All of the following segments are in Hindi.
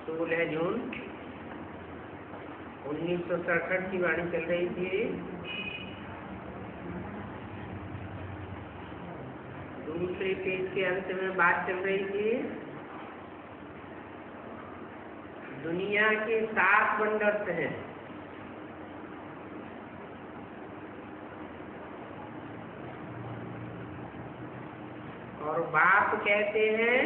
16 जून 1967 की वाणी चल रही थी। दूसरे पेज के अंत में बात चल रही थी दुनिया के 7 वंडर्स हैं। और बाप कहते हैं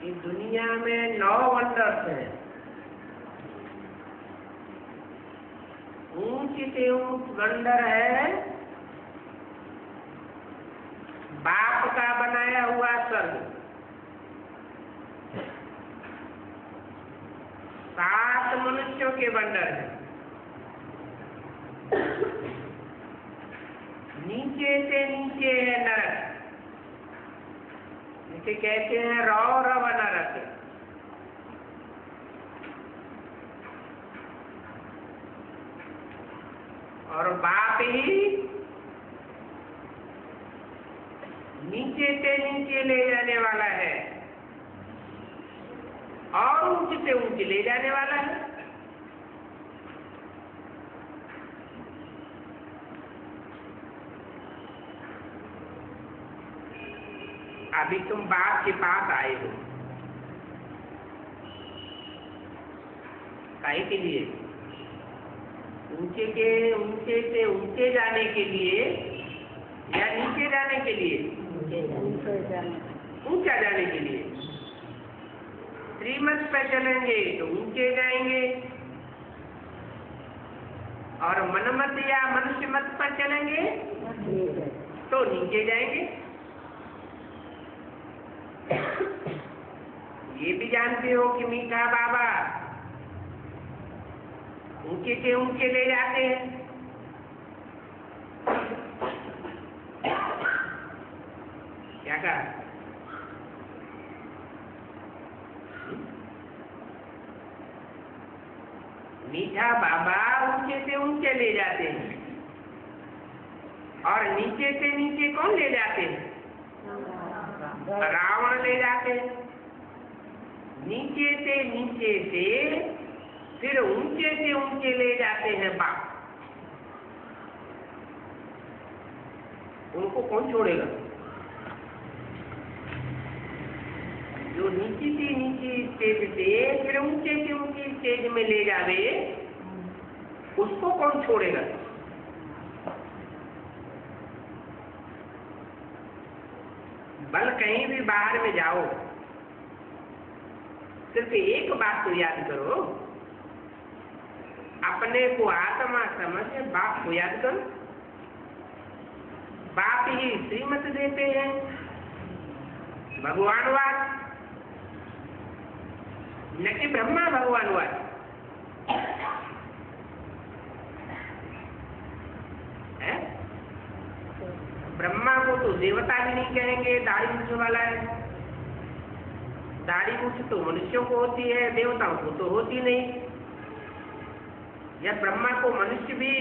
कि दुनिया में 9 वंडर्स हैं। ऊंच से ऊंच वंडर है बाप का बनाया हुआ स्वर्ग। 7 मनुष्यों के वंडर हैं। नीचे से नीचे है नरक, जिसे कहते हैं रौरव नरक। और बाप ही नीचे से नीचे ले जाने वाला है और ऊंचे से ऊंचे ले जाने वाला है। अभी तुम बाप के पास आए हो काहे के लिए? ऊंचे से ऊंचे जाने के लिए या नीचे जाने के लिए? ऊंचा जाने के लिए। श्रीमत पर चलेंगे तो ऊंचे जाएंगे, और मनमत या मनुष्य मत पर चलेंगे तो नीचे जाएंगे। ये भी जानते हो कि मीठा बाबा ऊंचे से ऊंचे ले जाते हैं। क्या कहा? मीठा बाबा ऊंचे से ऊंचे ले जाते हैं, और नीचे से नीचे कौन ले जाते हैं? रावण ले जाते हैं। नीचे से फिर ऊंचे से ऊंचे ले जाते हैं बाप। उनको कौन छोड़ेगा? जो नीचे से ऊंची स्टेज में ले जावे, उसको कौन छोड़ेगा? बल कहीं भी बाहर में जाओ, सिर्फ एक बात तो याद करो, अपने को आत्मा समझ बाप को याद करो। बाप ही श्रीमत देते हैं, भगवानवाद, न कि ब्रह्मा भगवानवाद। ब्रह्मा को तो देवता भी नहीं कहेंगे, दाढ़ी मूछ वाला है। दाढ़ी मूछ तो मनुष्यों को होती है, देवताओं को तो होती नहीं। या ब्रह्मा को मनुष्य भी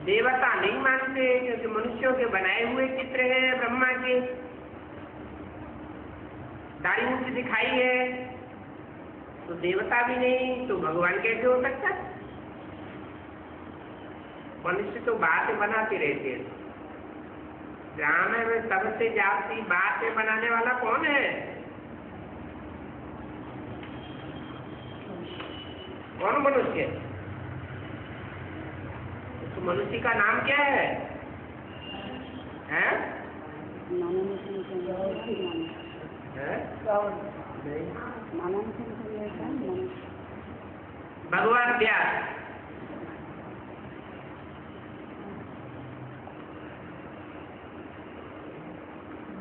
देवता नहीं मानते, क्योंकि मनुष्यों के बनाए हुए चित्र हैं ब्रह्मा के। दाढ़ी मूछ दिखाई है तो देवता भी नहीं, तो भगवान कैसे हो सकता? मनुष्य तो बातें बनाते रहते हैं। ड्रामे में सबसे जाती बातें बनाने वाला कौन है? कौन मनुष्य? तो मनुष्य का नाम क्या है? हैं? भगवान व्यास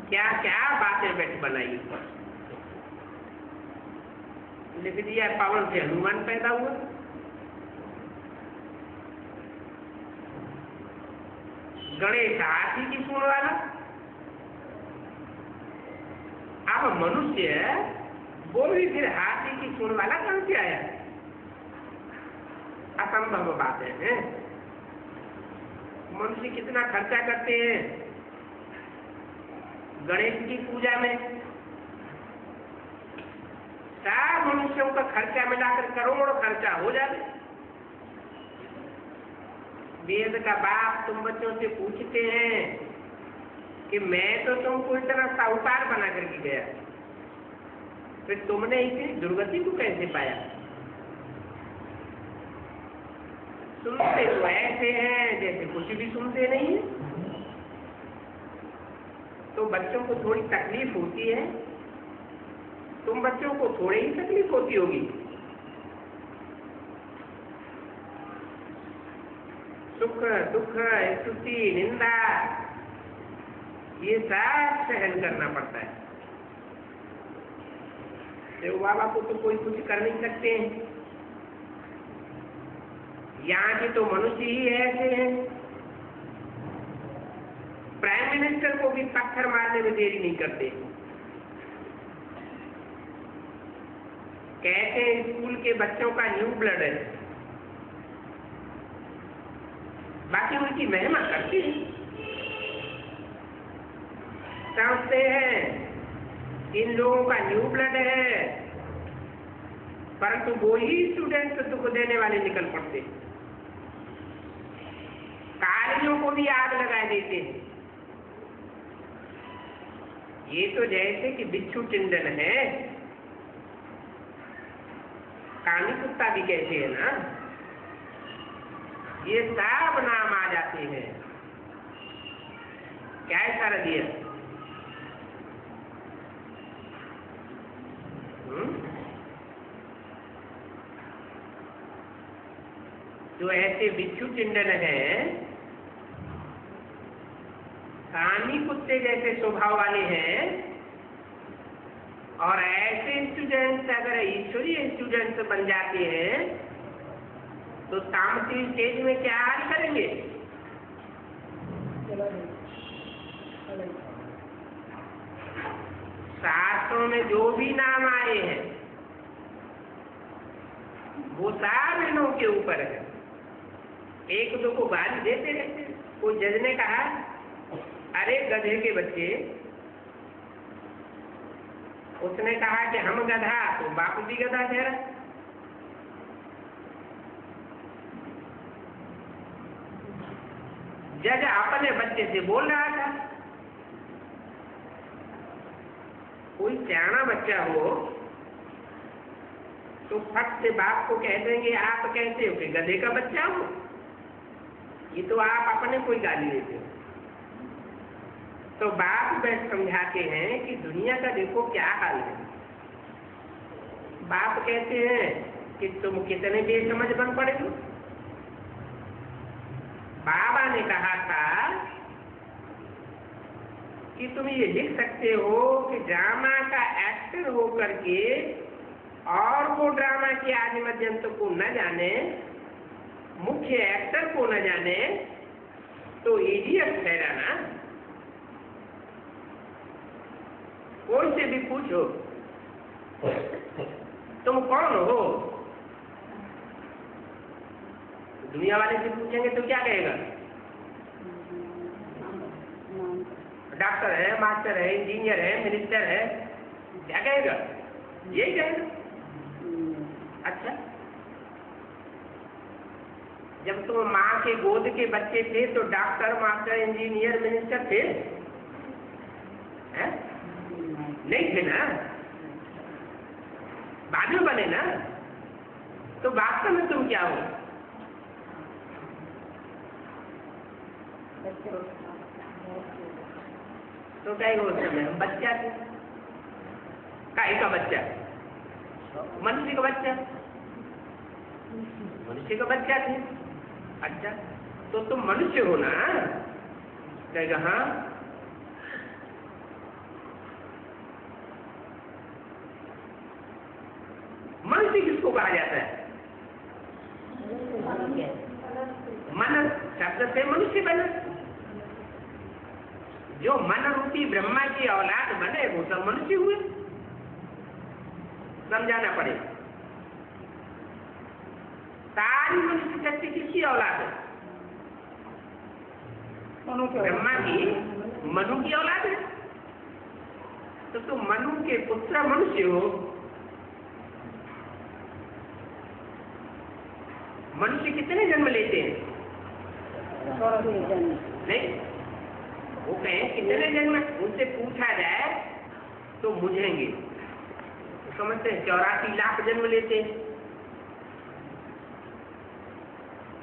क्या क्या बातें बैठ बनाई, लिख दिया पवन से हनुमान पैदा हुआ। गणेश हाथी की सूंड वाला। अब मनुष्य वो भी फिर हाथी की सूंड वाला कहां से आया? असंभव बात है। मनुष्य कितना खर्चा करते हैं गणेश की पूजा में। सब मनुष्यों का खर्चा मिलाकर करोड़ों खर्चा हो जाए। वेद का बाप तुम बच्चों से पूछते हैं कि मैं तो तुमको इतना साहूकार बना करके गया, फिर तुमने इतनी दुर्गति को कैसे पाया? सुनते तो ऐसे हैं जैसे कुछ भी सुनते नहीं है। तो बच्चों को थोड़ी तकलीफ होती है, तुम बच्चों को थोड़ी ही तकलीफ होती होगी। सुख दुख स्तुति निंदा ये सब सहन करना पड़ता है। देव बाबा को तो कोई कुछ कर नहीं सकते हैं। यहाँ के तो मनुष्य ही ऐसे हैं। प्राइम मिनिस्टर को भी पत्थर मारने में देरी नहीं करते। कहते हैं स्कूल के बच्चों का न्यू ब्लड है, बाकी उनकी महिमा करते हैं। समझते हैं इन लोगों का न्यू ब्लड है, परंतु वो ही स्टूडेंट दुख देने वाले निकल पड़ते। कालियों को भी आग लगा देते हैं। ये तो जैसे कि बिच्छू टिंडन है, कामी कुत्ता भी कहते हैं ना, ये सब नाम आ जाते हैं। क्या इशारा दिया? जो ऐसे बिच्छू टिंडन है, कामी कुत्ते जैसे स्वभाव वाले हैं, और ऐसे स्टूडेंट्स अगर ईश्वरीय स्टूडेंट्स बन जाते हैं तो तामसी स्टेज में क्या हाल करेंगे? शास्त्रों में जो भी नाम आए हैं वो सब इनों के ऊपर है। एक दो को गाली देते रहते। कोई जज ने कहा, अरे गधे के बच्चे, उसने कहा कि हम गधा, तो बाप भी गधा ठहरा। जज अपने बच्चे से बोल रहा था। कोई सियाना बच्चा हो तो फट से बाप को कह देंगे आप कैसे हो कि गधे का बच्चा हो। ये तो आप अपने कोई गाली देते हो। तो बाप बैठ समझाते हैं कि दुनिया का देखो क्या हाल है। बाप कहते हैं कि तुम कितने बेसमझ बन पड़े हो। बाबा ने कहा था कि तुम ये लिख सकते हो कि ड्रामा का एक्टर हो करके और वो ड्रामा के आदि मध्यंतर को न जाने, मुख्य एक्टर को न जाने, तो इडियट ठहराना। कोई से भी पूछो तुम कौन हो, दुनिया वाले से पूछेंगे तो क्या कहेगा? डॉक्टर है, मास्टर है, इंजीनियर है, मिनिस्टर है, क्या कहेगा? यही कहेगा। अच्छा, जब तुम माँ के गोद के बच्चे थे तो डॉक्टर, मास्टर, इंजीनियर, मिनिस्टर थे? नहीं थे ना, बाद में बने ना। तो वास्तव में तुम क्या हो? तो क्या हो समय हम बच्चा थे। काय का बच्चा? मनुष्य का बच्चा। मनुष्य का बच्चा थे। अच्छा, तो तुम मनुष्य हो ना? कहेगा हाँ। मनुष्य किसको कहा जाता है? मन शब्द से मनुष्य बना। जो मन रूपी ब्रह्मा की औलाद बने वो सब मनुष्य हुए। समझाना पड़ेगा। सारी मनुष्य शक्ति किसकी औलाद है? ब्रह्मा की, मनु की औलाद है। तो तुम मनु के पुत्र मनुष्य हो। मनुष्य कितने जन्म लेते हैं? नहीं, वो कहें कितने जन्म, उनसे पूछा जाए तो मुझेंगे। तो समझते हैं 84 लाख जन्म लेते हैं।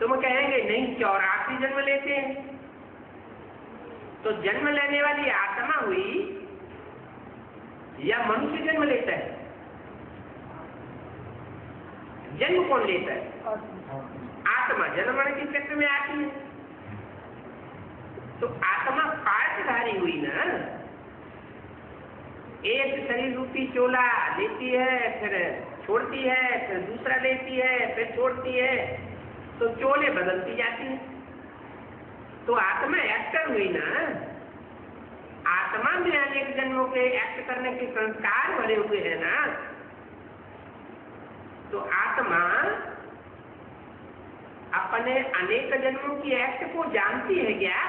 तुम कहेंगे नहीं 84 जन्म लेते हैं। तो जन्म लेने वाली आत्मा हुई या मनुष्य जन्म लेता है? जन्म कौन लेता है? आत्मा जन्म मरण के चक्र में आती है। तो आत्मा पार्टधारी हुई ना। एक शरीर रूपी चोला लेती है, फिर छोड़ती है, फिर दूसरा लेती है, फिर छोड़ती है, तो चोले बदलती जाती है। तो आत्मा एक्टर हुई ना। आत्मा में अनेक जन्मों के एक्ट करने के संस्कार भरे हुए हैं ना। तो आत्मा अपने अनेक जन्मों की एक्ट को जानती है क्या?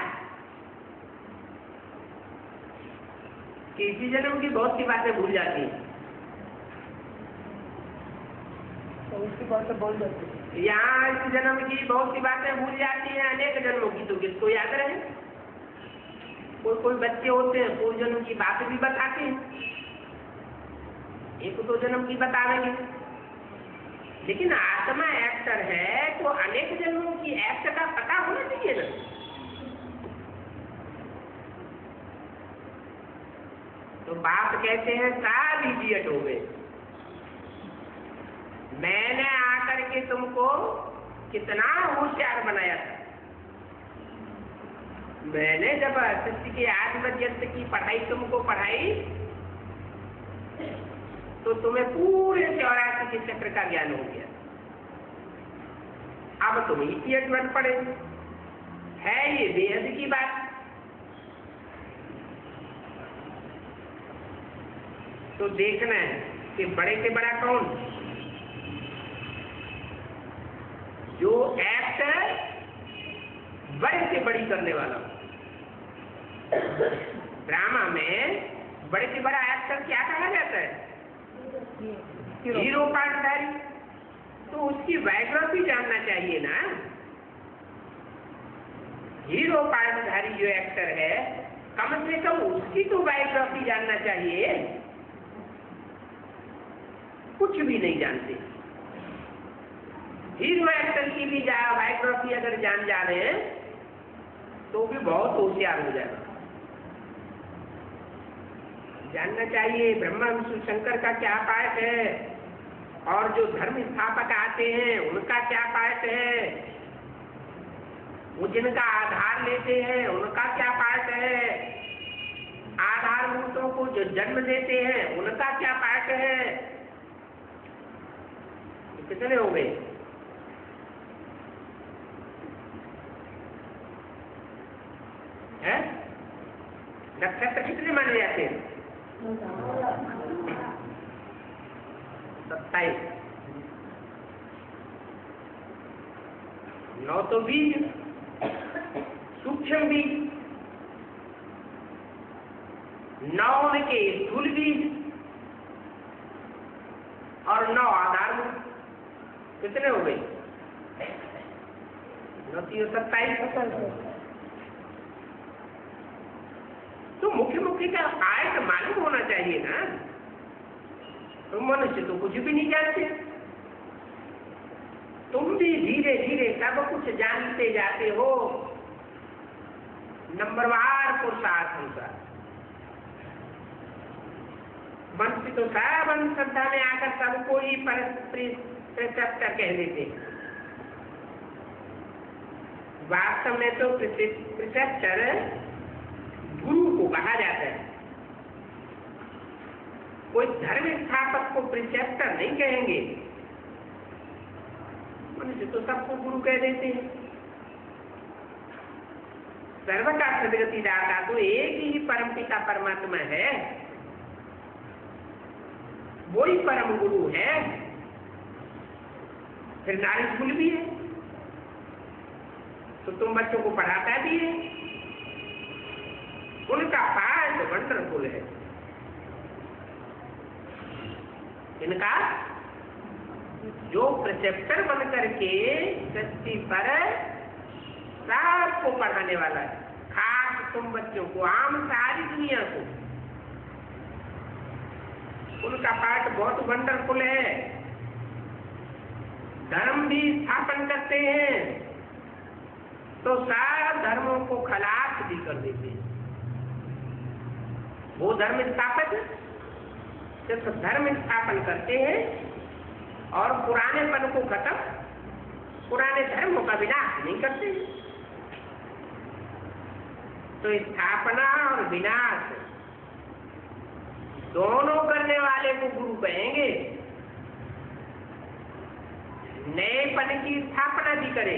किसी जन्म की बहुत सी बातें भूल जाती हैं। तो उसकी बातें बोल जाती है। यहाँ इस जन्म की बहुत सी बातें भूल जाती हैं, अनेक जन्मों की तो किसको याद रहे? कोई बच्चे होते हैं पूर्व जन्म की बात भी बताते हैं, एक दो जन्म की बतावेंगे। लेकिन आत्मा एक्टर है तो अनेक जन्मों की एक्ट का पता होना चाहिए ना। तो बाप कहते हैं सब इडियट हो गए। मैंने आकर के तुमको कितना होशियार बनाया था। मैंने जब सृष्टि के आदि पर्यंत की पढ़ाई तुमको पढ़ाई तो तुम्हें पूरे 84 के चक्र का ज्ञान हो गया। अब तुम इडियट बन पड़े। है ये बेहद की बात। तो देखना है कि बड़े से बड़ा कौन? जो एक्ट बड़े से बड़ी करने वाला। ड्रामा में बड़े से बड़ा एक्टर क्या कहा जाता है? हीरो पार्टधारी। तो उसकी बायोग्राफी जानना चाहिए ना। हीरो पार्टधारी जो एक्टर है कम से कम उसकी तो बायोग्राफी जानना चाहिए। कुछ भी नहीं जानते। हीरो एक्टर की भी बायोग्राफी अगर जान जा रहे हैं तो भी बहुत होशियार हो जाएगा। जानना चाहिए ब्रह्मा विष्णु शंकर का क्या पाठ है और जो धर्म स्थापक आते हैं उनका क्या पाठ है, वो जिनका आधार लेते हैं उनका क्या पाठ है, आधारभूतों को जो जन्म देते हैं उनका क्या पाठ है। कितने हो गए? हैं? नक्षत्र कितने माने जाते हैं? 27। 9 तो बीज, सूक्ष्म बीज, 9 के स्थूल बीज और 9 आधारभूत। कितने हो गए? 9 3 27। तो मुख्य का आयत मालूम होना चाहिए ना। तो मनुष्य तो कुछ भी नहीं जानते, तुम भी धीरे धीरे सब कुछ जानते जाते हो नंबरवार पुरुषार्थ अनुसार। मनुष्य तो सब अंधश्रद्धा में आकर सबको ही प्रिसेप्टर कह देते हैं। वास्तव में तो प्रिसेप्टर गुरु को कहा जाता है। कोई धर्म स्थापक को प्रिसेप्टर नहीं कहेंगे, मनुष्य तो सबको गुरु कह देते हैं। सर्व का सदगति दाता तो एक ही परमपिता परमात्मा है, वही परम गुरु है। फिर नारी स्कूल भी है तो तुम बच्चों को पढ़ाता भी है, उनका पाठ वंडरफुल है। इनका जो प्रिसेप्टर बन करके सृष्टि पर सबको पढ़ाने वाला है, खास तुम बच्चों को, आम सारी दुनिया को, उनका पाठ बहुत वंडरफुल है। धर्म भी स्थापन करते हैं तो सारे धर्मों को खलास भी कर देते हैं। वो धर्म स्थापक सिर्फ धर्म स्थापन करते हैं और पुरानेपन को खत्म, पुराने धर्मों का विनाश नहीं करते। तो स्थापना और विनाश दोनों करने वाले को गुरु कहेंगे। नएपन की स्थापना भी करे,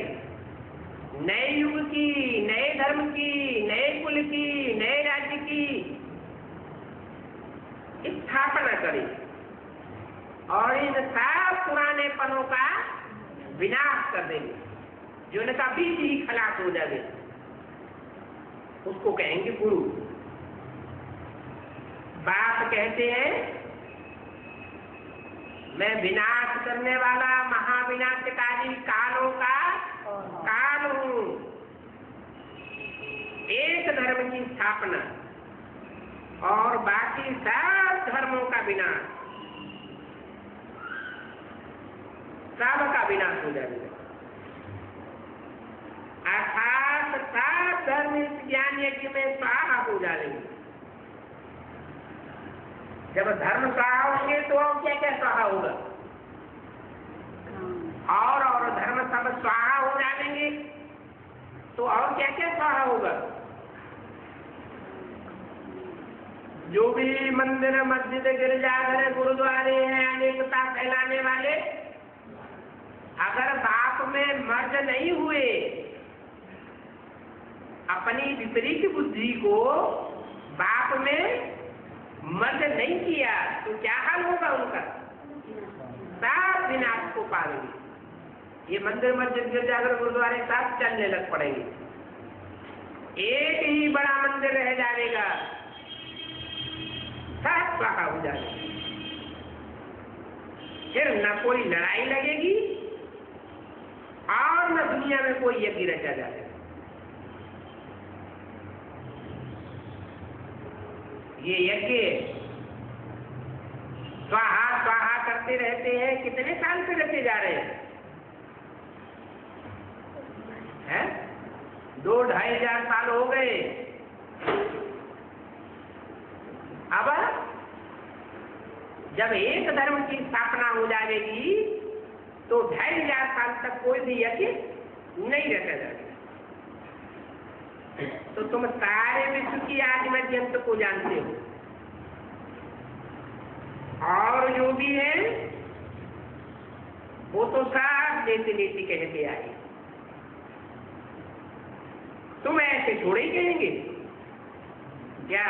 नए युग की, नए धर्म की, नए कुल की, नए राज्य की स्थापना करे और इन सब पुराने पनों का विनाश कर देंगे, जो इनका बीज ही खलास हो जाए, उसको कहेंगे गुरु। बाप कहते हैं मैं विनाश करने वाला महाविनाशकारी कालों का काल हूं। एक धर्म की स्थापना और बाकी सब धर्मों का विनाश, सबका विनाश हो जाएगा। अर्थात सब धर्म इस ज्ञान यज्ञ में स्वाहा हो जाएंगे। जब धर्म स्वाहा होंगे तो और क्या क्या स्वाहा होगा, और धर्म सब स्वाहा हो जाएंगे तो और क्या क्या स्वाहा होगा। जो भी मंदिर, मस्जिद, गिरजाघर, गुरुद्वारे हैं अनेकता फैलाने वाले, अगर बाप में मर्ज नहीं हुए, अपनी विपरीत बुद्धि को बाप में मर्ज नहीं किया तो क्या हाल होगा उनका? सब विनाश को पाएंगे। ये मंदिर, मस्जिद, गिरजाघर, गुरुद्वारे सब चलने लग पड़ेंगे। एक ही बड़ा मंदिर रह जाएगा, सब स्वाहा हो जाएगा। फिर न कोई लड़ाई लगेगी और न दुनिया में कोई यज्ञ रचा जाएगा। ये यज्ञ स्वाहा स्वाहा करते रहते हैं, कितने साल से रचे जा रहे हैं। 2-2,500 साल हो गए। अब जब एक धर्म की स्थापना हो जाएगी तो 2,500 साल तक कोई भी यज्ञ नहीं रखा जाएगा। तो तुम सारे विश्व की आदिमध्यंत को जानते हो, और जो भी है वो तो सब नीति नीति कहते आए। तुम ऐसे थोड़े ही कहेंगे क्या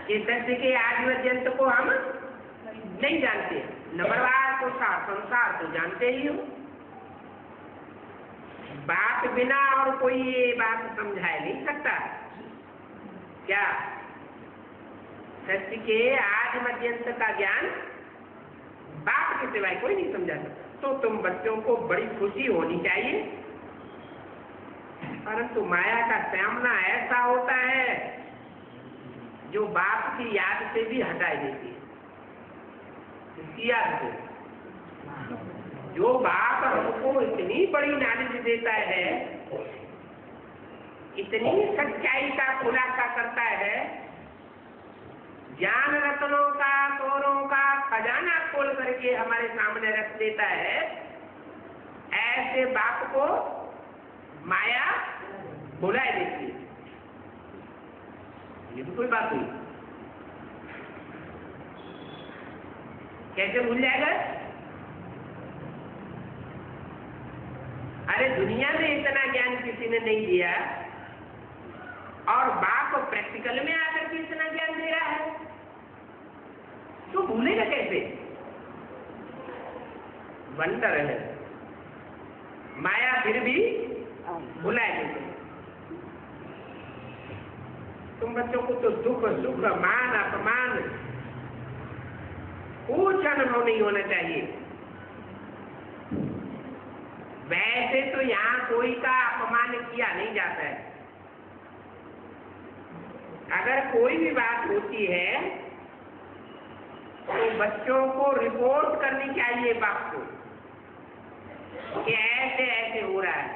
कि सत्य के आदिमध्यंत को हम नहीं जानते? नंबरवार तो संसार तो जानते ही हो। बात बिना और कोई ये बात समझाए नहीं सकता क्या? सत्य के आदिमध्यंत का ज्ञान बात के सिवाय कोई नहीं समझा सकता। तो तुम बच्चों को बड़ी खुशी होनी चाहिए, परंतु माया का सामना ऐसा होता है जो बाप की याद से भी हटाई देती है। इसकी याद से जो बाप हमको इतनी बड़ी नॉलेज देता है, इतनी सच्चाई का खुलासा करता है, ज्ञान रत्नों का तोरों का खजाना खोल करके हमारे सामने रख देता है, ऐसे बाप को माया भुलाए देती है। ये भी कोई बात नहीं। कैसे भूल जाएगा? अरे दुनिया में इतना ज्ञान किसी ने नहीं दिया, और बाप प्रैक्टिकल में आकर के इतना ज्ञान दे रहा है, तो भूलेगा कैसे? वंडर है, माया फिर भी भुलाए देते। तुम बच्चों को तो दुख सुख मान अपमान कुछ अनुभव नहीं होना चाहिए। वैसे तो यहाँ कोई का अपमान किया नहीं जाता है। अगर कोई भी बात होती है तो बच्चों को रिपोर्ट करनी चाहिए बाप को कि ऐसे ऐसे हो रहा है।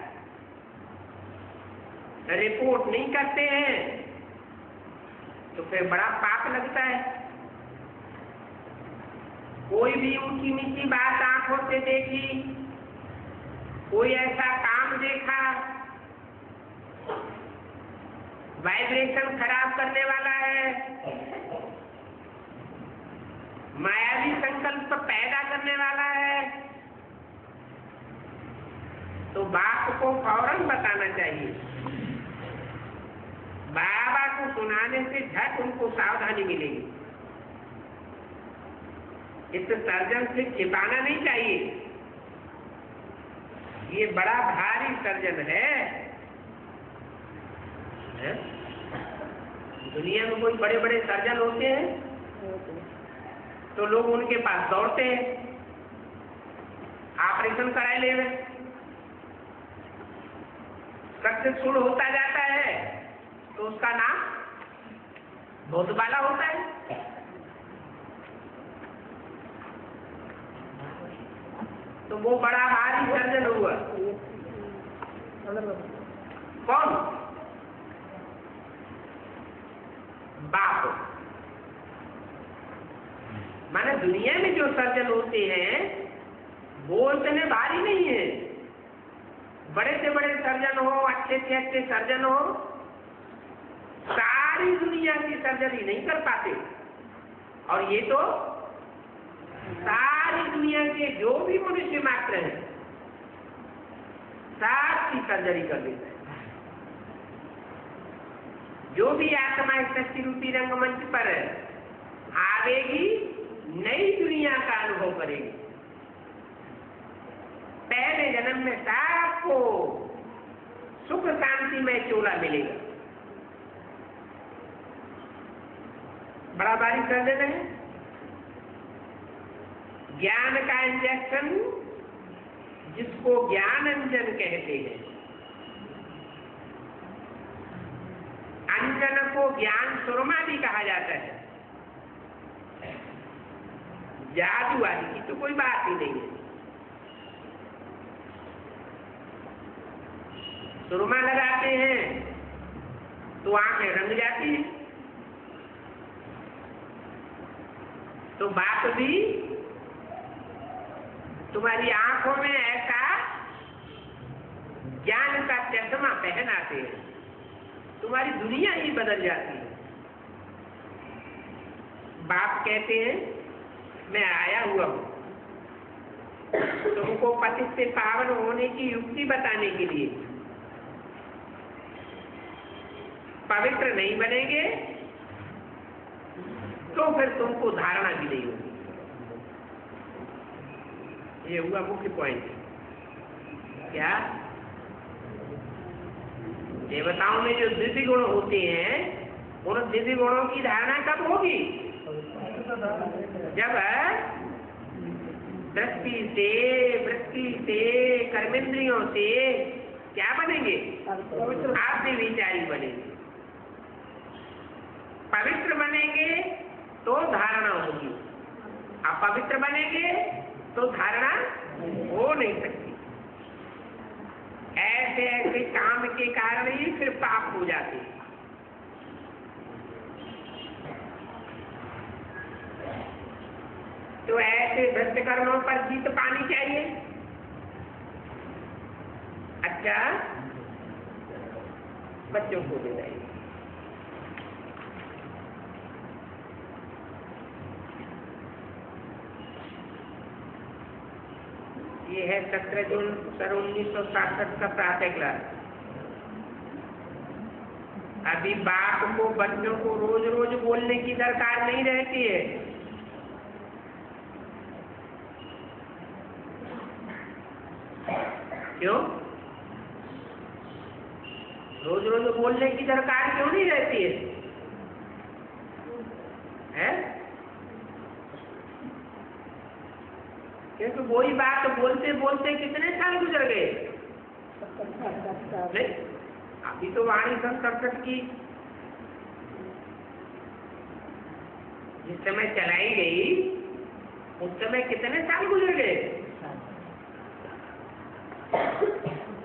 रिपोर्ट नहीं करते हैं तो फिर बड़ा पाप लगता है। कोई भी ऊंची नीची बात आंखों से देखी, कोई ऐसा काम देखा, वाइब्रेशन खराब करने वाला है, मायावी संकल्प पैदा करने वाला है, तो बाप को फौरन बताना चाहिए। बाबा को सुनाने से झट उनको सावधानी मिलेगी। इस सर्जन से छिपाना नहीं चाहिए। ये बड़ा भारी सर्जन है? दुनिया में कोई बड़े बड़े सर्जन होते हैं तो लोग उनके पास दौड़ते हैं, ऑपरेशन कराए ले में सक्सेसफुल होता जाता है तो उसका नाम बहुत बाला होता है। तो वो बड़ा भारी सर्जन हुआ। कौन? बाप। माने दुनिया में जो सर्जन होते हैं वो इतने भारी नहीं है। बड़े से बड़े सर्जन हो, अच्छे से अच्छे सर्जन हो, सारी दुनिया की सर्जरी नहीं कर पाते। और ये तो सारी दुनिया के जो भी मनुष्य मात्र हैं सारी सर्जरी कर देते हैं। जो भी आत्मा इस शक्ति रूपी रंगमंच पर आवेगी, नई दुनिया का अनुभव करेगी। पहले जन्म में सबको सुख शांति में चोला मिलेगा। बड़ा भारी सर्जन है। ज्ञान का इंजेक्शन जिसको ज्ञानांजन कहते हैं, अंजन को ज्ञान सुरमा भी कहा जाता है। जादू आदि की तो कोई बात ही नहीं है। सुरमा लगाते हैं तो आंखें रंग जाती है, तो बाप भी तुम्हारी आंखों में ऐसा ज्ञान का चश्मा पहनाते हैं, तुम्हारी दुनिया ही बदल जाती है। बाप कहते हैं मैं आया हुआ हूं तुमको पति से पावन होने की युक्ति बताने के लिए। पवित्र नहीं बनेंगे तो फिर तुमको धारणा भी नहीं होगी। ये हुआ मुख्य पॉइंट। क्या देवताओं में जो दिव्य गुण होते हैं उन दिव्य गुणों की धारणा कब होगी? जब दृष्टि से, वृत्ति से, कर्मेंद्रियों से क्या बनेंगे? आपके विचारी बनेंगे। पवित्र बनेंगे तो धारणा होगी, अपवित्र बनेंगे तो धारणा हो नहीं सकती। ऐसे ऐसे काम के कारण ही फिर पाप हो जाते हैं। तो ऐसे भ्रष्ट कर्मों पर जीत पानी चाहिए। अच्छा, बच्चों को दे देंगे। ये है 17 जून 1967 का प्रातः क्लास। अभी बाप को बच्चों को रोज रोज बोलने की दरकार नहीं रहती है। क्यों? रोज रोज बोलने की दरकार क्यों नहीं रहती है? क्योंकि वही बात बोलते बोलते कितने साल गुजर गए। नहीं, अभी तो वाणी संकट की जिस समय चलाई गई उस समय कितने साल गुजर गए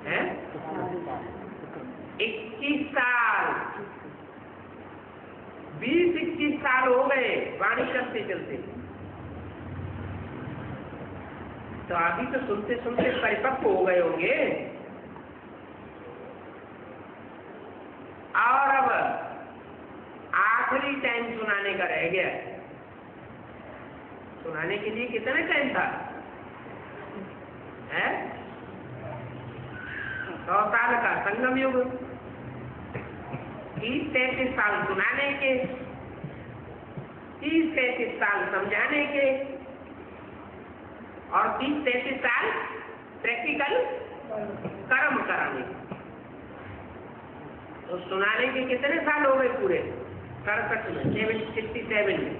हैं? 21 साल, 20-21 साल हो गए वाणी करते चलते। तो अभी तो सुनते सुनते परिपक्व हो गए होंगे। और अब आखिरी टाइम सुनाने का रह गया। सुनाने के लिए कितना टाइम था? 100 साल का संगम युग, 30-33 साल सुनाने के, 30-33 साल समझाने के और 30-33 साल प्रैक्टिकल कर्म कराने। तो सुनाने के कितने साल हो गए पूरे? 67 में, 67 में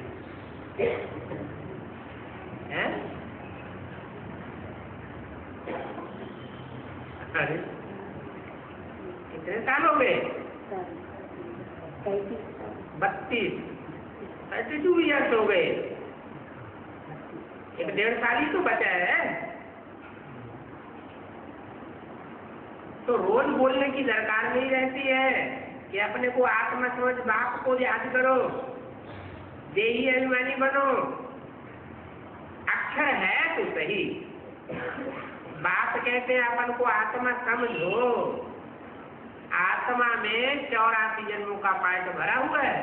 है? अरे कितने साल हो गए? 32 ईयर्स हो गए। 1.5 साल ही तो बचा है। तो रोज बोलने की दरकार नहीं रहती है कि अपने को आत्मा समझ बाप को याद करो, देही अभिमानी बनो। अक्षर है तो सही। बाप कहते हैं अपन को आत्मा समझो। आत्मा में 84 जन्मों का पाठ भरा हुआ है,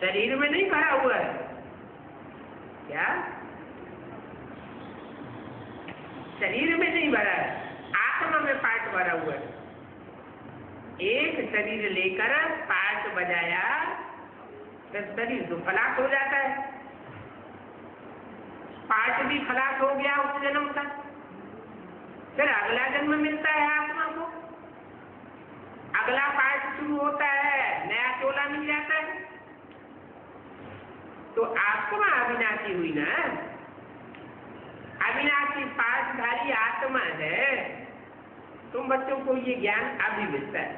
शरीर में नहीं भरा हुआ है। क्या? शरीर में नहीं भरा है, आत्मा में पाठ भरा हुआ है। एक शरीर लेकर पाठ बजाया तो शरीर तो फलाट हो जाता है। पाठ भी फलाट हो गया उस जन्म का, फिर अगला जन्म मिलता है आत्मा को, अगला पाठ शुरू होता है, नया चोला मिल जाता है। तो आत्मा अविनाशी हुई ना, अविनाशी पाठधारी आत्मा है। तुम बच्चों को ये ज्ञान अभी मिलता है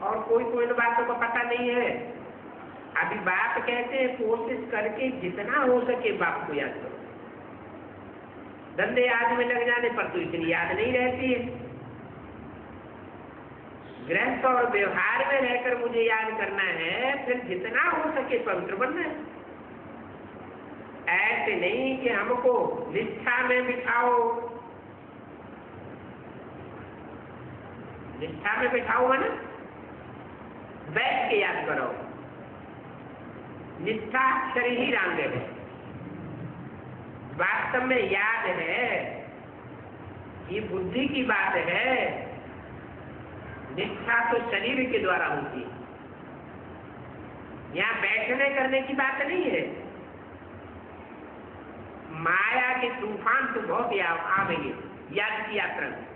और कोई इन बातों का पता नहीं है। अभी बात कहते हैं कोशिश करके जितना हो सके बाप को याद करो। धंधे याद में लग जाने पर तो इतनी याद नहीं रहती है। गृहस्थ और व्यवहार में रहकर मुझे याद करना है, फिर जितना हो सके पवित्र बनना है। ऐसे नहीं कि हमको निष्ठा में बिठाओ, निष्ठा में बिठाओ ना, बैठ के याद करो। निष्ठा शरीर अंग है, वास्तव में याद है, ये बुद्धि की बात है। निष्ठा तो शरीर के द्वारा होती है, यहाँ बैठने करने की बात नहीं है। माया के तूफान तो बहुत आ गई है याद की यात्रा में।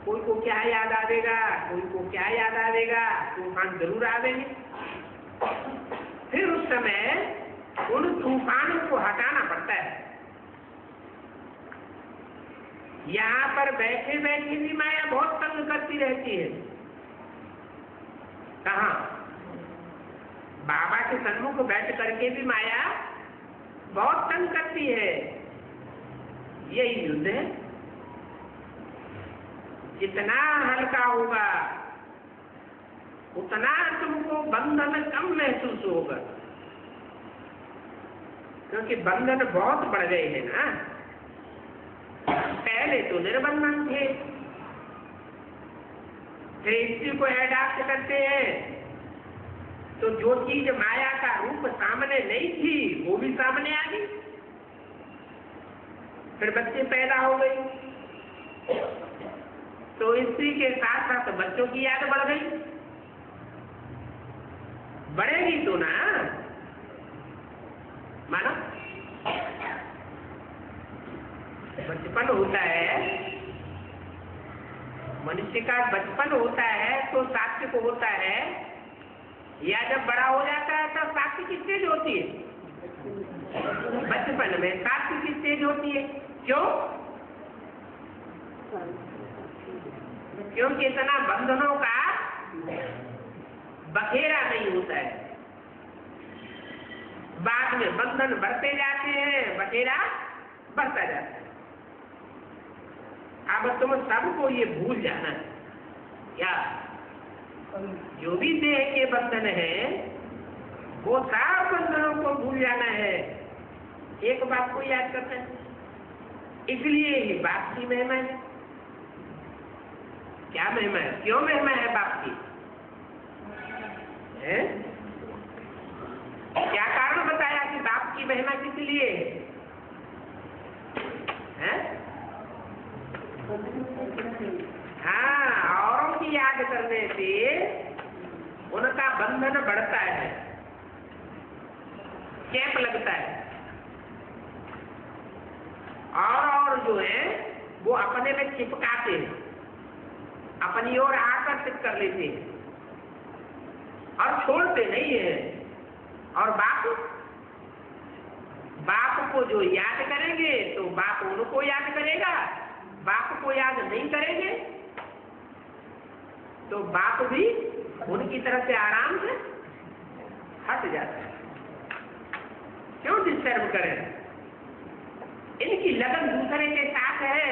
कोई को क्या याद आवेगा, कोई को क्या याद आवेगा, तूफान जरूर आवेंगे। फिर उस समय उन तूफानों को हटाना पड़ता है। यहाँ पर बैठे बैठे भी माया बहुत तंग करती रहती है। कहाँ? बाबा के सन्मुख बैठ करके भी माया बहुत तंग करती है। यही युद्ध है। जितना हल्का होगा उतना तुमको बंधन कम महसूस होगा, क्योंकि बंधन बहुत बढ़ गए हैं ना। पहले तो निर्बंधन थे, फिर इसी को एडाप्ट करते हैं तो जो चीज माया का रूप सामने नहीं थी वो भी सामने आ गई। फिर बच्चे पैदा हो गए तो इसी के साथ साथ बच्चों की याद बढ़ गई। बढ़ेगी तो ना, मानो बचपन होता है, मनुष्य का बचपन होता है तो साक्ष्य को होता है, या जब बड़ा हो जाता है तब साक्ष्य की स्टेज होती है। बचपन में साक्ष्य की स्टेज होती है। क्यों? क्योंकि इतना बंधनों का बखेरा नहीं होता है। बाद में बंधन बढ़ते जाते हैं, बखेरा बढ़ता जाता है। अब तुम सबको ये भूल जाना है, क्या जो भी देह के बंधन है वो सब बंधनों को भूल जाना है। एक बात को याद करना है। इसलिए ये बाप की महिमा है। क्या महिमा है? क्यों महिमा है बाप की? है? क्या कारण बताया कि बाप की महिमा किस लिए है? हाँ, औरों की याद करने से उनका बंधन बढ़ता है, चैप लगता है, और जो है वो अपने में चिपकाते हैं, अपनी ओर आकर्षित कर लेते हैं और छोड़ते नहीं है। और बाप को जो याद करेंगे तो बाप उनको याद करेगा, बाप को याद नहीं करेंगे तो बाप भी उनकी तरफ से आराम से हट जाता है। क्यों डिस्टर्ब करें? इनकी लगन दूसरे के साथ है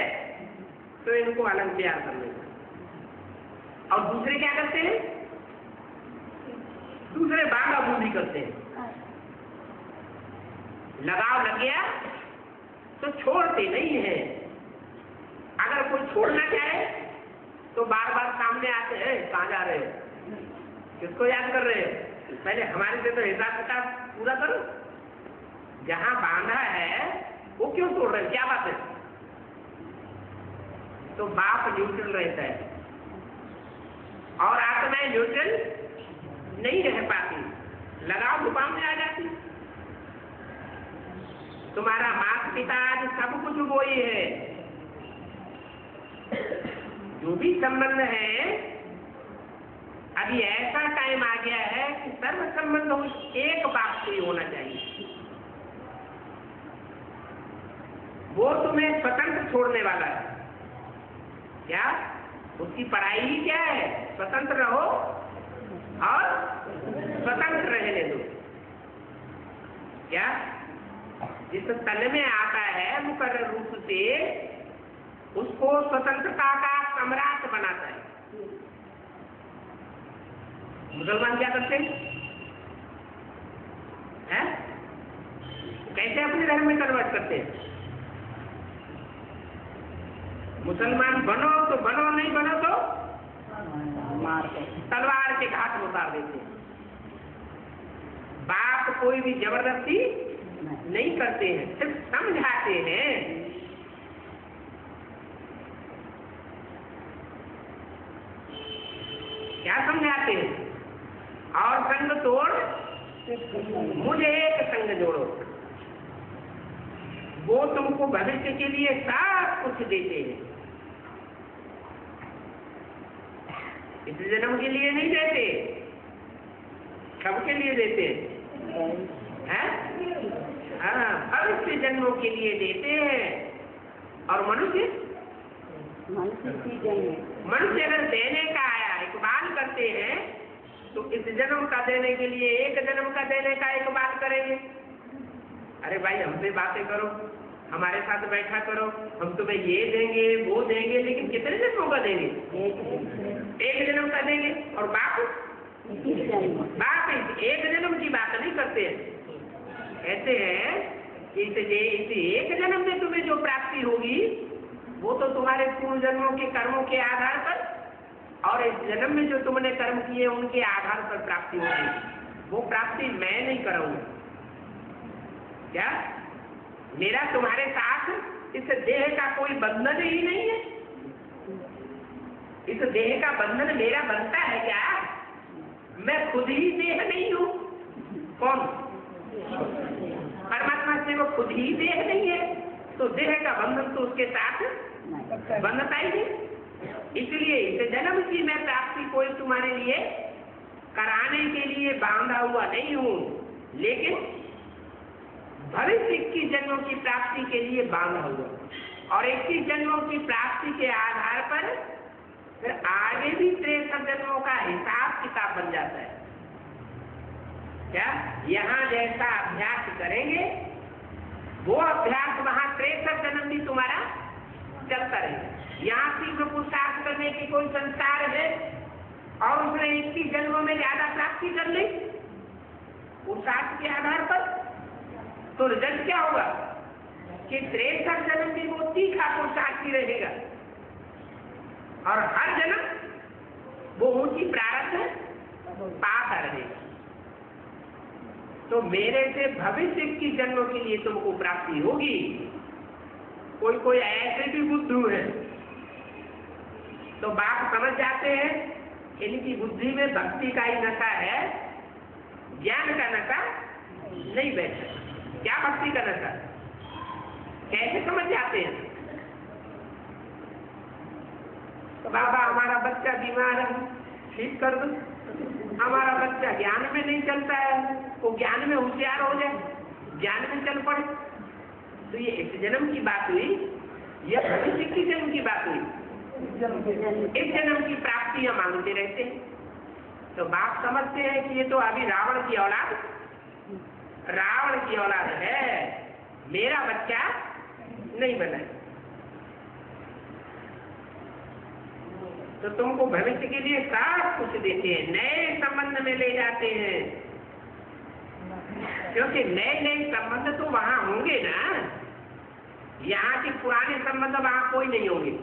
तो इनको अलग प्यार कर लेगा। और दूसरे क्या करते हैं? दूसरे बागा बूंदी करते हैं। लगाव लग गया तो छोड़ते नहीं है। अगर कोई छोड़ना चाहे तो बार बार सामने आते हैं, कहाँ जा रहे हो, किसको याद कर रहे हो, पहले हमारे से तो हिसाब किताब पूरा करो। जहां बांधा है वो क्यों तोड़ रहे हो, क्या बात है? तो बाप न्यूट्रल रहता है और आत्माएं न्यूट्रल नहीं रह पाती, लगाव दुकान में आ जाती। तुम्हारा माता पिता आज सब कुछ वो ही है। जो भी संबंध है अभी ऐसा टाइम आ गया है कि सर्व संबंध एक बाप से ही होना चाहिए। वो तुम्हें स्वतंत्र छोड़ने वाला है। क्या उसकी पढ़ाई ही क्या है? स्वतंत्र रहो और स्वतंत्र रहने दो। क्या जिस तल में आता है मुकर्रर रूप से उसको स्वतंत्रता का सम्राट बनाता है। मुसलमान क्या करते हैं? कैसे अपने धर्म में कन्वर्ट करते हैं? मुसलमान बनो तो बनो, नहीं बनो तो तलवार के घाट में उतार देते हैं। बाप कोई भी जबरदस्ती नहीं करते हैं, सिर्फ समझाते हैं। क्या समझाते हैं? और संग तोड़ मुझे एक संग जोड़ो। वो तुमको भविष्य के लिए सब कुछ देते हैं, इस जन्म के लिए नहीं देते, सबके लिए देते हैं। हाँ, भविष्य जन्मों के लिए देते हैं। और मनुष्य अगर देने का आया, इकबाल करते हैं, तो इस जन्म का देने के लिए एक जन्म का देने का इकबाल करेंगे। अरे भाई हमसे बातें करो, हमारे साथ बैठा करो, हम तुम्हें ये देंगे वो देंगे, लेकिन कितने जन्मों का देंगे? एक जन्म का देंगे। और बाप एक जन्म की बात नहीं करते हैं। कहते हैं कि इस एक जन्म में तुम्हें जो प्राप्ति होगी वो तो तुम्हारे पूर्व जन्मों के कर्मों के आधार पर, और इस जन्म में जो तुमने कर्म किए उनके आधार पर प्राप्ति होगी। वो प्राप्ति मैं नहीं कराऊंगा। क्या मेरा तुम्हारे साथ इस देह का कोई बंधन ही नहीं है? इस देह का बंधन मेरा बनता है क्या? मैं खुद ही देह नहीं हूँ। कौन? परमात्मा से वो खुद ही देह नहीं है, तो देह का बंधन तो उसके साथ बंधता ही नहीं। इसलिए इस जन्म की मैं प्राप्ति कोई तुम्हारे लिए कराने के लिए बांधा हुआ नहीं हूँ, लेकिन भविष्य 21 जन्मों की प्राप्ति के लिए बांधा हुआ। और 21 जन्मों की प्राप्ति के आधार पर फिर आगे भी 63 जन्मों का हिसाब किताब बन जाता है। क्या यहाँ जैसा अभ्यास करेंगे वो अभ्यास वहाँ 63 जन्म भी तुम्हारा चलता रहेगा। यहाँ तीव्र पुरुषार्थ करने की कोई संस्कार है और उसने 21 जन्मों में ज्यादा प्राप्ति कर ली पुरुषार्थ के आधार पर, तो रिजल्ट क्या होगा कि 63 जन्म भी वो तीखा पुरुषार्थ ही रहेगा और हर जन्म वो ऊंची प्रारब्ध पाता रहेगा। तो मेरे से भविष्य की जन्मों के लिए तुमको प्राप्ति होगी। कोई ऐसे भी बुद्धू है तो बाप समझ जाते हैं इनकी बुद्धि में भक्ति का ही नशा है, ज्ञान का नशा नहीं बैठा। क्या भक्ति का नशा? कैसे समझ जाते हैं? तो बाबा हमारा बच्चा बीमार है, ठीक कर दो। हमारा बच्चा ज्ञान में नहीं चलता है, वो ज्ञान में होशियार हो जाए, ज्ञान में चल पड़े। तो ये इस जन्म की बात हुई, यह भविष्य की जन्म की बात हुई। इस जन्म की प्राप्ति हम मांगते रहते हैं। तो बाप समझते हैं कि ये तो अभी रावण की औलाद है, मेरा बच्चा नहीं बना। तो तुमको भविष्य के लिए सब कुछ देते हैं, नए संबंध में ले जाते हैं, क्योंकि नए संबंध तो वहां होंगे ना। यहाँ के पुराने संबंध वहां कोई नहीं होंगे।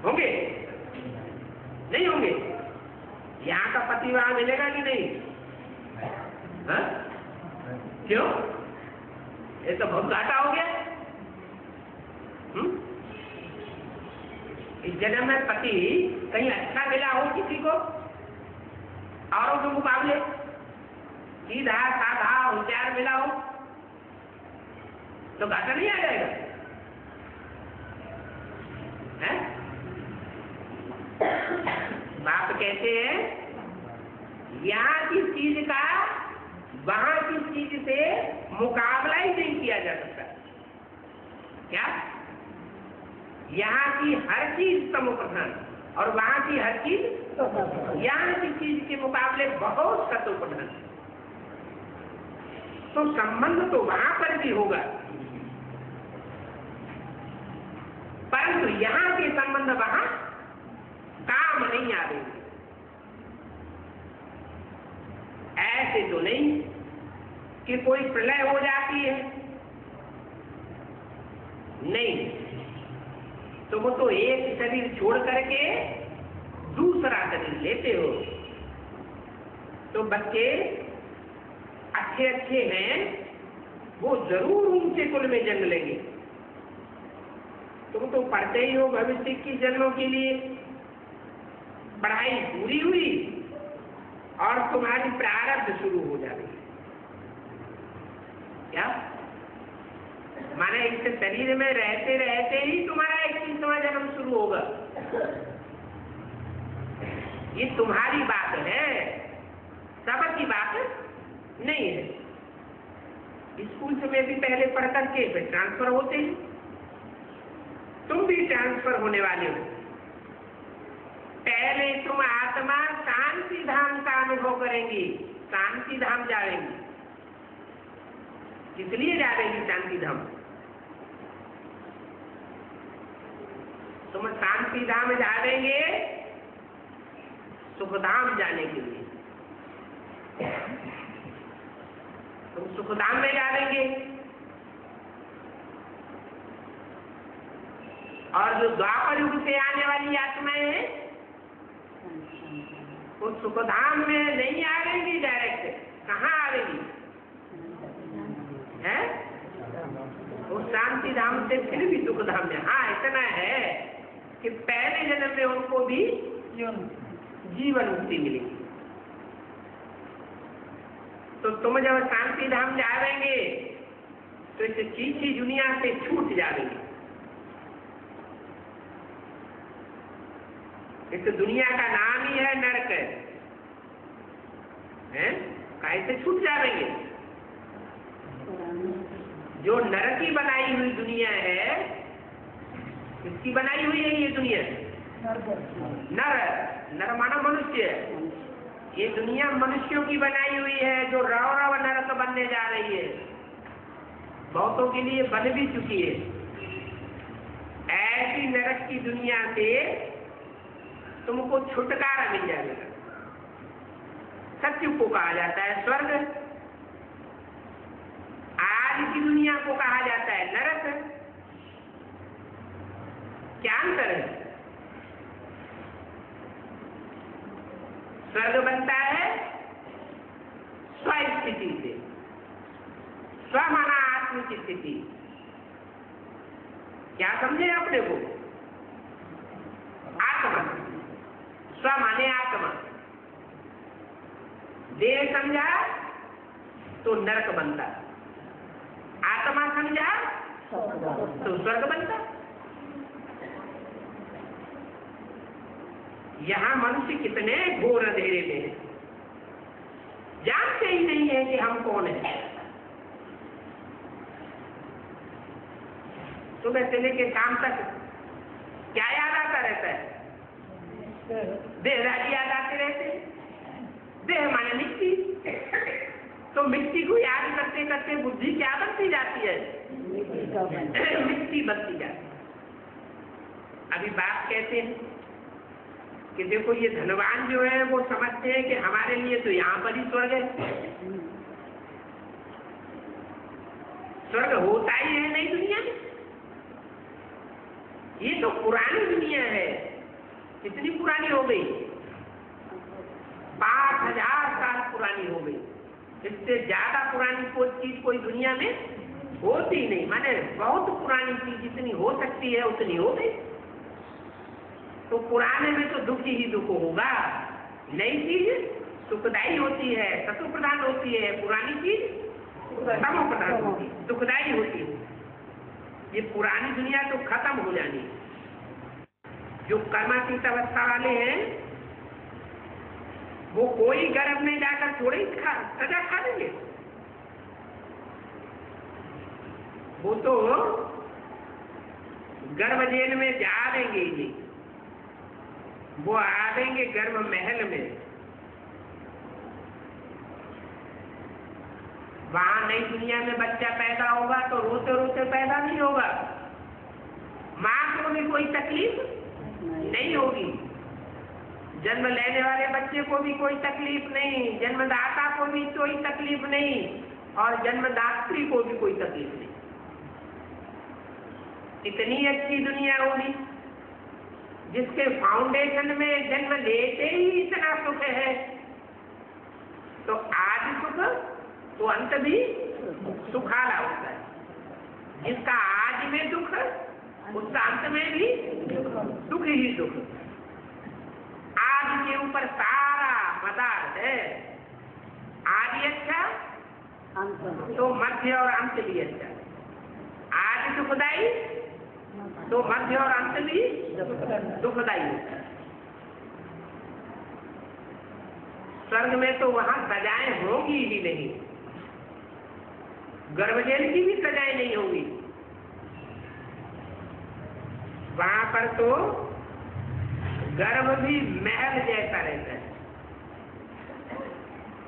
होंगे? नहीं होंगे। यहाँ का पति वहां मिलेगा कि नहीं? क्यों? ये तो बहुत घाटा हो गया। इस जन्म में पति कहीं अच्छा मिला हो किसी को औरों के मुकाबले, सीधा साधा होशियार मिला हो, तो घाटा नहीं आ जाएगा? है? बाप कहते हैं यहाँ की चीज का वहां की चीज से मुकाबला ही नहीं किया जा सकता। क्या? यहाँ की हर चीज तमो प्रधान और वहां की हर चीज यहाँ की चीज के मुकाबले बहुत सतो प्रधान। तो संबंध तो वहां पर भी होगा, परंतु यहाँ के संबंध वहां काम नहीं आते। ऐसे तो नहीं कि कोई प्रलय हो जाती है, नहीं, तुम तो एक शरीर छोड़ करके दूसरा शरीर लेते हो। तो बच्चे अच्छे अच्छे हैं, वो जरूर ऊंचे कुल में जन्म लेंगे। तुम तो पढ़ते ही हो भविष्य की जन्मों के लिए, पढ़ाई पूरी हुई और तुम्हारी प्रारब्ध शुरू हो जाएगी। क्या माने इस शरीर में रहते रहते ही तुम्हारा 21वां जन्म शुरू होगा। ये तुम्हारी बात है, सबकी बात नहीं है। स्कूल में भी पहले पढ़ करके फिर ट्रांसफर होते हैं, तुम भी ट्रांसफर होने वाले हो। पहले तुम आत्मा शांति धाम का अनुभव करेंगी, शांति धाम जाएंगी। किसलिए जाएंगी शांति धाम? तुम शांति धाम जाएंगे सुखधाम जाने के लिए। तुम सुखधाम में जाएंगे और जो द्वापर युग से आने वाली आत्माएं हैं वो सुखधाम में नहीं आएंगी डायरेक्ट। कहाँ आएंगी? है वो शांति धाम से फिर भी सुखधाम में। हाँ, इतना है कि पहले जन्म में उनको भी जीवन मुक्ति मिलेगी। तो तुम जब शांति धाम जाएंगे तो इस चीची दुनिया से छूट जाएंगे। इस दुनिया का नाम ही है नरक, है? कैसे छूट जाएंगे? जो नरक की बनाई हुई दुनिया है, किसकी बनाई हुई है ये दुनिया? नर, नर माना मनुष्य। ये दुनिया मनुष्यों की बनाई हुई है, जो रव रव नरक बनने जा रही है, बहुतों के लिए बन भी चुकी है। ऐसी नरक की दुनिया से तुमको छुटकारा मिल जाएगा। सत्य को कहा जाता है स्वर्ग, आज की दुनिया को कहा जाता है नरक। क्या अंतर है? स्वर्ग बनता है स्वस्थिति से, स्व माना आत्म की स्थिति। क्या समझे अपने को? आत्मा, स्व माने आत्मा। देह समझा तो नरक बनता, आत्मा समझा तो स्वर्ग बनता। यहाँ मनुष्य कितने घोर अंधेरे में है, जानते ही नहीं है कि हम कौन है। सुबह से लेकर शाम तक क्या याद आता रहता है? देहराजी याद आते रहते। देह माने मिट्टी, तो मिट्टी को याद करते करते बुद्धि क्या बनती जाती है? मिट्टी बनती जाती। अभी बात कहते हैं कि देखो ये धनवान जो है वो समझते हैं कि हमारे लिए तो यहाँ पर ही स्वर्ग है। स्वर्ग होता ही है नई दुनिया में। ये तो पुरानी दुनिया है। कितनी पुरानी हो गई? 5000 साल पुरानी हो गई। इससे ज्यादा पुरानी कोई चीज कोई दुनिया में होती नहीं। माने बहुत पुरानी चीज जितनी हो सकती है उतनी हो गई। तो पुराने में तो दुख ही दुख होगा, नई चीज सुखदायी होती है, सत्व प्रधान होती है, पुरानी चीज तमो प्रधान होती है, दुखदायी होती है। ये पुरानी दुनिया तो खत्म हो जानी। जो कर्मातीत अवस्था वाले हैं वो कोई गर्भ में जाकर थोड़े ही सजा खा देंगे। वो तो गर्भ जेल में जा देंगे ही। वो आवेंगे गर्भ महल में। वहां नई दुनिया में बच्चा पैदा होगा तो रोते रोते पैदा नहीं होगा। माँ को भी कोई तकलीफ नहीं होगी। जन्म लेने वाले बच्चे को भी कोई तकलीफ नहीं, जन्मदाता को भी कोई तकलीफ नहीं, और जन्मदात्री को भी कोई तकलीफ नहीं। इतनी अच्छी दुनिया होगी जिसके फाउंडेशन में जन्म लेते ही इतना सुख है, तो आज सुख तो अंत भी सुखाला होता है। जिसका आज में दुख उसका अंत में भी दुख ही दुख। आज के ऊपर सारा मदार है। आदि अच्छा तो मध्य और अंत भी अच्छा। आज दुखदाई तो मध्य और अंत भी दुखदाई होता है। स्वर्ग में तो वहां सजाएं होंगी ही नहीं, गर्भजल की भी सजाएं नहीं होंगी। वहां पर तो गर्भ भी महल जैसा रहता है,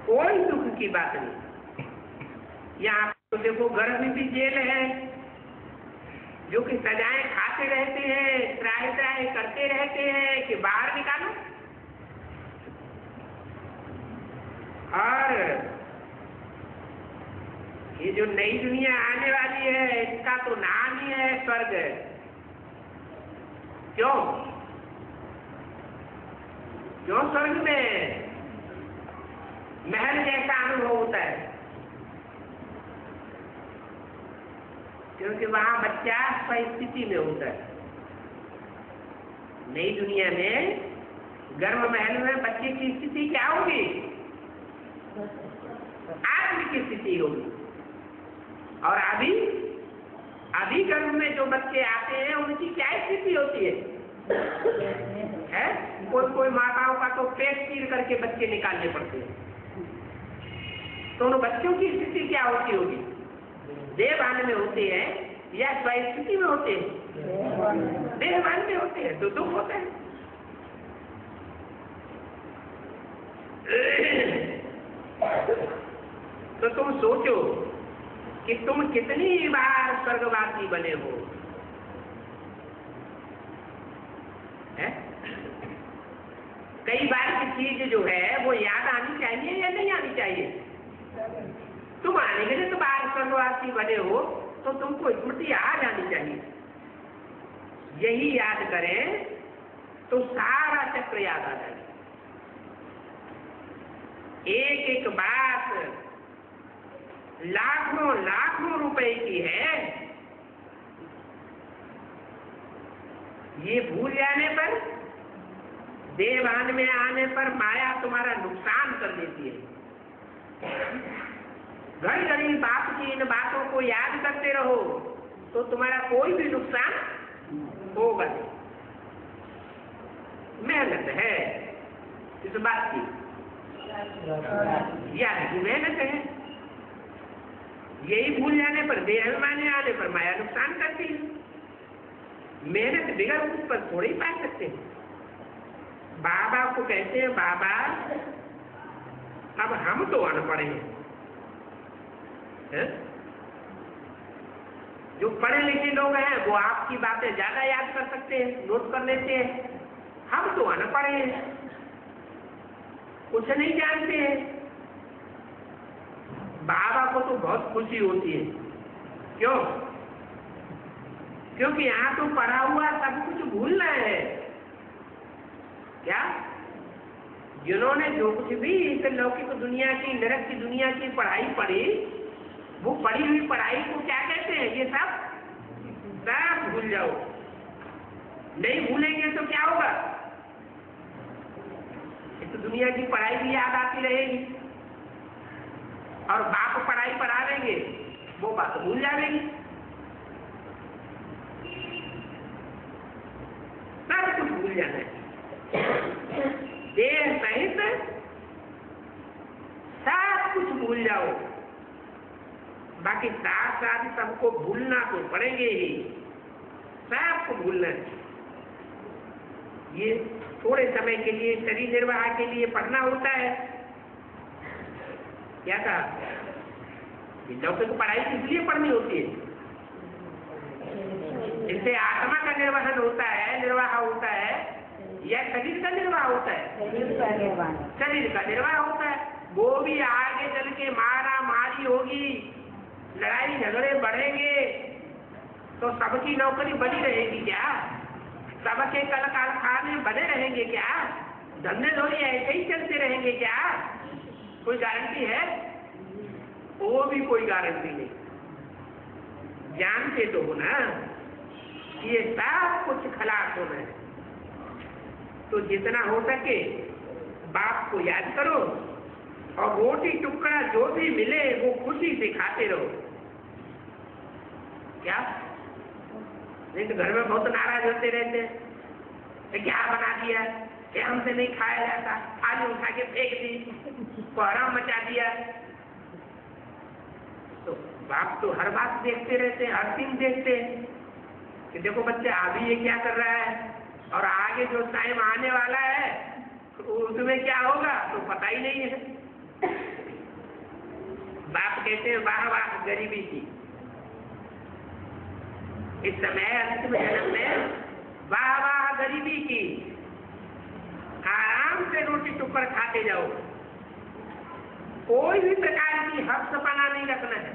कोई दुख की बात नहीं। यहाँ तो देखो गर्भ भी जेल है, जो कि सजाएं खाते रहते हैं, त्राही त्राही करते रहते हैं कि बाहर निकालो। और ये जो नई दुनिया आने वाली है इसका तो नाम ही है स्वर्ग। क्यों क्यों स्वर्ग में महल जैसा अनुभव होता है? क्योंकि वहां बच्चा परिस्थिति में होता है। नई दुनिया में गर्भ महल में बच्चे की स्थिति क्या होगी? आदमी की स्थिति होगी। और अभी गर्भ में जो बच्चे आते हैं उनकी क्या स्थिति होती है? कोई माताओं का तो पेट चीर करके बच्चे निकालने पड़ते हैं। तो उन बच्चों की स्थिति क्या होती होगी? देहभान में होते हैं या स्वस्थिति में होते हैं? देहभान में होते हैं तो दुख होता है। तो तुम सोचो कि तुम कितनी बार स्वर्गवासी बने हो, है? कई बार की चीज जो है वो याद आनी चाहिए या नहीं आनी चाहिए? तुम आने के लिए तो बार स्वर्गवासी बने हो तो तुमको स्मृति आ जानी चाहिए। यही याद करें तो सारा चक्र याद आ जाए। एक एक बात लाखों लाखों रुपए की है। ये भूल जाने पर, देवान में आने पर माया तुम्हारा नुकसान कर देती है। घड़ी घड़ी बाप की इन बातों को याद करते रहो तो तुम्हारा कोई भी नुकसान होगा नहीं। मेहनत है इस बात की, याद की मेहनत है। यही भूल जाने पर, देहाभिमानी आने पर माया नुकसान करती है। मेहनत बिगड़ उस पर थोड़ी पा सकते हैं। बाबा को कहते हैं, बाबा अब हम तो अनपढ़ हैं, जो पढ़े लिखे लोग हैं वो आपकी बातें ज्यादा याद कर सकते हैं, नोट कर लेते हैं। हम तो अनपढ़ हैं, कुछ नहीं जानते हैं। बाबा को तो बहुत खुशी होती है। क्यों? क्योंकि यहाँ तो पढ़ा हुआ सब कुछ भूलना है। क्या? जिन्होंने जो कुछ भी इस लौकिक दुनिया की, नरक की दुनिया की पढ़ाई पढ़ी, वो पढ़ी हुई पढ़ाई को क्या कहते हैं? ये सब भूल जाओ। नहीं भूलेंगे तो क्या होगा? इस दुनिया की पढ़ाई भी याद आती रहेगी, और बाप पढ़ाई पढ़ा देंगे, वो बात भूल जाएगी। सब कुछ भूल जाना है, देह सहित सब कुछ भूल जाओ। बाकी साथ साथ सबको भूलना तो पड़ेंगे ही, सबको भूलना है। ये थोड़े समय के लिए शरीर निर्वाह के लिए पढ़ना होता है। क्या था? लौकिक पढ़ाई इसलिए पढ़नी होती है, इससे आत्मा का निर्वाह होता है, या शरीर का निर्वाह होता है? शरीर का निर्वाह होता है। वो भी आगे चल के मारा मारी होगी, लड़ाई झगड़े बढ़ेंगे, तो सबकी नौकरी बनी रहेगी क्या? सबके कल कारखाने बने रहेंगे क्या? धंधे धोरी ऐसे ही चलते रहेंगे क्या? कोई गारंटी है? वो भी कोई गारंटी नहीं। जानते तो हो ना ये सब कुछ खलास होना है। तो जितना हो सके बाप को याद करो और रोटी टुकड़ा जो भी मिले वो खुशी से खाते रहो। क्या नहीं तो घर में बहुत नाराज होते रहते हैं, क्या बना दिया, क्या हमसे नहीं खाया जाता, थाली उठा के फेंक दी, कोहराम मचा दिया। तो बाप तो हर बात देखते रहते हैं, हर दिन देखते हैं कि देखो बच्चे अभी ये क्या कर रहा है और आगे जो टाइम आने वाला है उसमें क्या होगा तो पता ही नहीं है। बाप कहते हैं वाह वाह गरीबी की, इस समय अंतिम जन्म में वाह वाह गरीबी की, आराम से रोटी टुकड़ खाते जाओ, कोई भी प्रकार की हफ्सपना नहीं रखना है।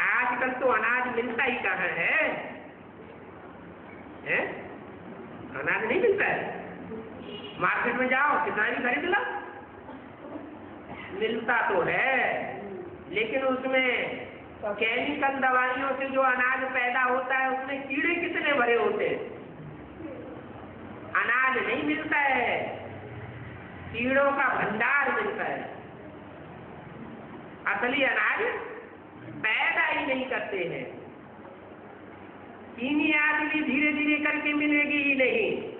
आजकल तो अनाज मिलता ही कहाँ है? अनाज नहीं मिलता है। मार्केट में जाओ कितना भी खरीद लो, मिलता तो है लेकिन उसमें केमिकल दवाइयों से जो अनाज पैदा होता है उसमें कीड़े कितने भरे होते हैं। अनाज नहीं मिलता है, कीड़ों का भंडार मिलता है। असली अनाज पैदा ही नहीं करते हैं। चीनी आदमी धीरे धीरे करके मिलेगी ही नहीं।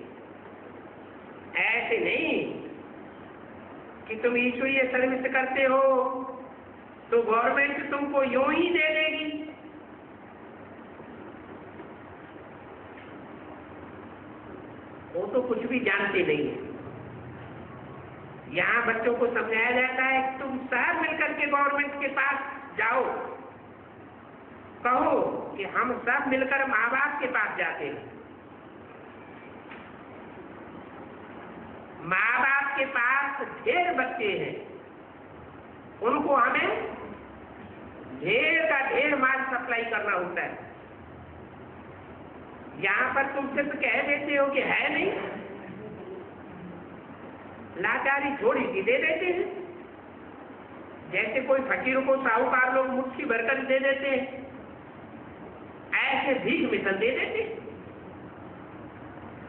ऐसे नहीं कि तुम ईश्वरीय सर्विस करते हो तो गवर्नमेंट तुमको यूं ही दे देगी। वो तो कुछ भी जानते नहीं है। यहाँ बच्चों को समझाया जाता है कि तुम सब मिलकर के गवर्नमेंट के पास जाओ, कहो कि हम सब मिलकर माँ बाप के पास जाते हैं। माँ बाप के पास ढेर बच्चे हैं, उनको हमें ढेर का ढेर माल सप्लाई करना होता है। यहाँ पर तुम सिर्फ कह देते हो कि है नहीं, लाचारी थोड़ी सी दे देते हैं। जैसे कोई फकीर को साहूकार लोग मुट्ठी भरकर दे देते हैं, ऐसे भीख मिसल दे देते।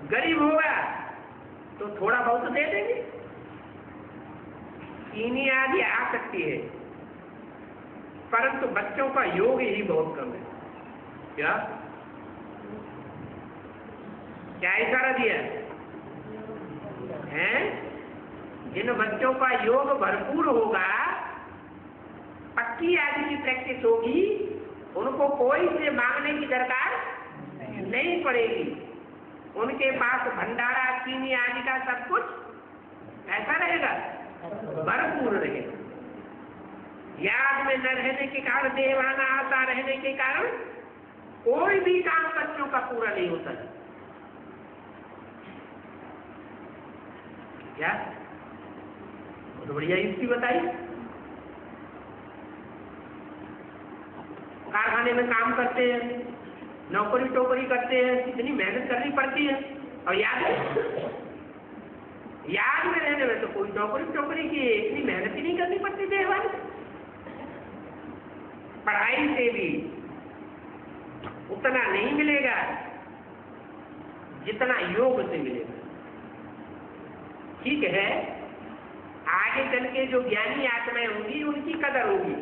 गरीब होगा तो थोड़ा बहुत दे देंगे। चीनी आदि आ सकती है परंतु बच्चों का योग ही बहुत कम है। क्या क्या इशारा दिया है? जिन बच्चों का योग भरपूर होगा, पक्की आदि की प्रैक्टिस होगी, उनको कोई से मांगने की दरकार नहीं पड़ेगी। उनके पास भंडारा चीनी आदि का सब कुछ ऐसा रहेगा, भरपूर रहेगा। याद में न रहने के कारण, देवाना आशा रहने के कारण कोई भी काम बच्चों का पूरा नहीं होता है। क्या तो बढ़िया युक्ति बताई। कारखाने में काम करते हैं, नौकरी टोकरी करते हैं, कितनी मेहनत करनी पड़ती है। और याद में रहने में तो कोई नौकरी टोकरी की इतनी मेहनत ही नहीं करनी पड़ती थी। पढ़ाई से भी उतना नहीं मिलेगा जितना योग से मिलेगा। ठीक है, आगे चल के जो ज्ञानी आत्माएं होंगी उनकी कदर होगी,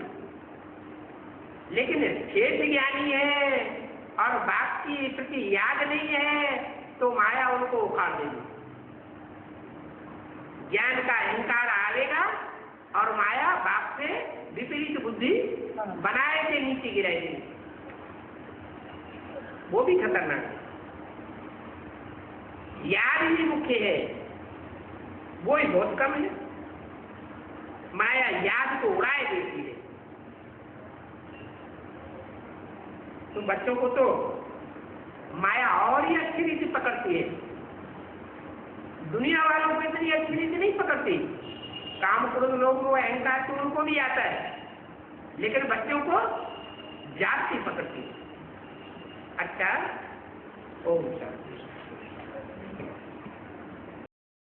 लेकिन शेष ज्ञानी है और बाप की प्रति याद नहीं है तो माया उनको उखाड़ देगी। ज्ञान का अहंकार आवेगा और माया बाप से विपरीत बुद्धि बनाए से नीचे गिराएगी। वो भी खतरनाक है। याद ही मुख्य है, वो ही बहुत कम है। माया याद को उड़ाए देती है। तो बच्चों को तो माया और ही अच्छी रीति पकड़ती है। काम क्रोध लोभ मोह अहंकार तो उनको भी आता है, लेकिन बच्चों को जाति पकड़ती है। अच्छा, ओम शांति।